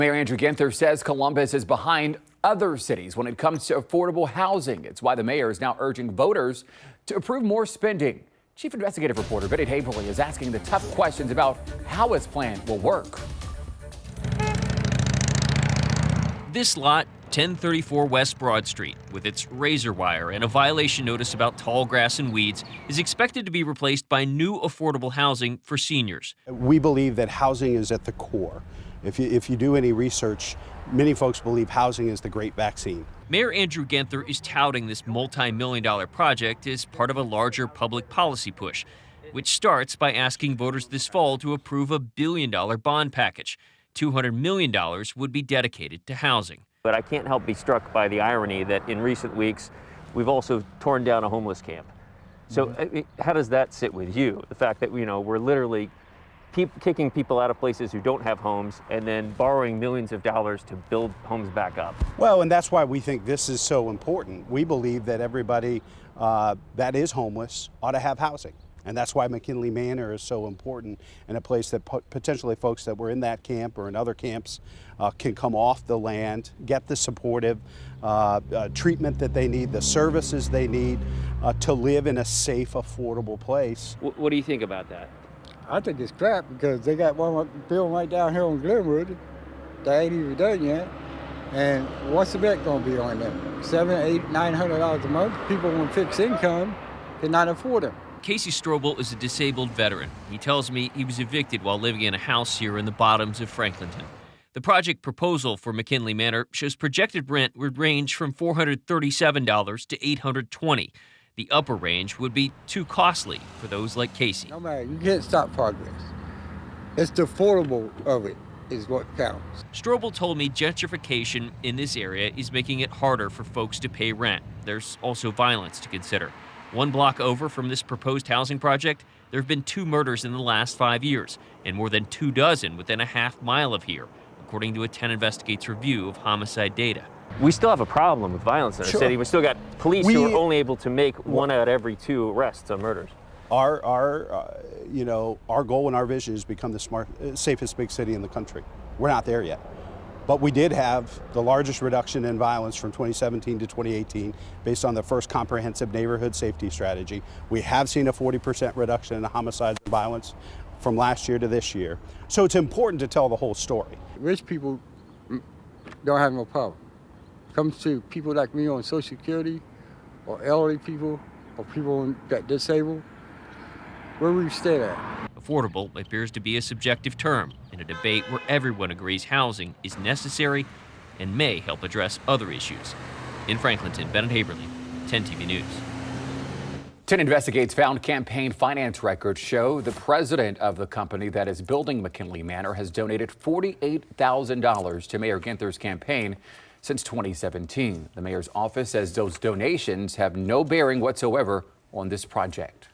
Mayor Andrew Ginther says Columbus is behind other cities when it comes to affordable housing. It's why the mayor is now urging voters to approve more spending. Chief investigative reporter Betty Haverly is asking the tough questions about how his plan will work. This lot, 1034 West Broad Street, with its razor wire and a violation notice about tall grass and weeds, is expected to be replaced by new affordable housing for seniors. We believe that housing is at the core. If you do any research, many folks believe housing is the great vaccine. Mayor Andrew Ginther is touting this multi-million-dollar project as part of a larger public policy push, which starts by asking voters this fall to approve a billion-dollar bond package. $200 million would be dedicated to housing. But I can't help be struck by the irony that in recent weeks, we've also torn down a homeless camp. So how does that sit with you? The fact that, we're literally kicking people out of places who don't have homes and then borrowing millions of dollars to build homes back up. Well, and that's why we think this is so important. We believe that everybody that is homeless ought to have housing. And that's why McKinley Manor is so important, and a place that potentially folks that were in that camp or in other camps can come off the land, get the supportive treatment that they need, the services they need to live in a safe, affordable place. What do you think about that? I think it's crap because they got one building right down here on Glenwood that ain't even done yet. And what's the rent gonna be on them? $700, $800, $900 a month. People with fixed income cannot afford them. Casey Strobel is a disabled veteran. He tells me he was evicted while living in a house here in the bottoms of Franklinton. The project proposal for McKinley Manor shows projected rent would range from $437 to $820. The upper range would be too costly for those like Casey. No matter, you can't stop progress. It's the affordable of it is what counts. Strobel told me gentrification in this area is making it harder for folks to pay rent. There's also violence to consider. One block over from this proposed housing project, there have been 2 murders in the last 5 years, and more than 24 within a half mile of here, according to a 10 Investigates review of homicide data. We still have a problem with violence in our city. We still got police who are only able to make 1 out of every 2 arrests on murders. Our goal and our vision is to become the safest big city in the country. We're not there yet. But we did have the largest reduction in violence from 2017 to 2018 based on the first comprehensive neighborhood safety strategy. We have seen a 40% reduction in homicides and violence from last year to this year. So it's important to tell the whole story. Rich people don't have no problem. Comes to people like me on Social Security, or elderly people, or people that disabled, where we stay at. Affordable appears to be a subjective term in a debate where everyone agrees housing is necessary and may help address other issues. In Franklinton, Bennett Haberly, 10 TV News. 10 Investigates found campaign finance records show the president of the company that is building McKinley Manor has donated $48,000 to Mayor Ginther's campaign since 2017. The mayor's office says those donations have no bearing whatsoever on this project.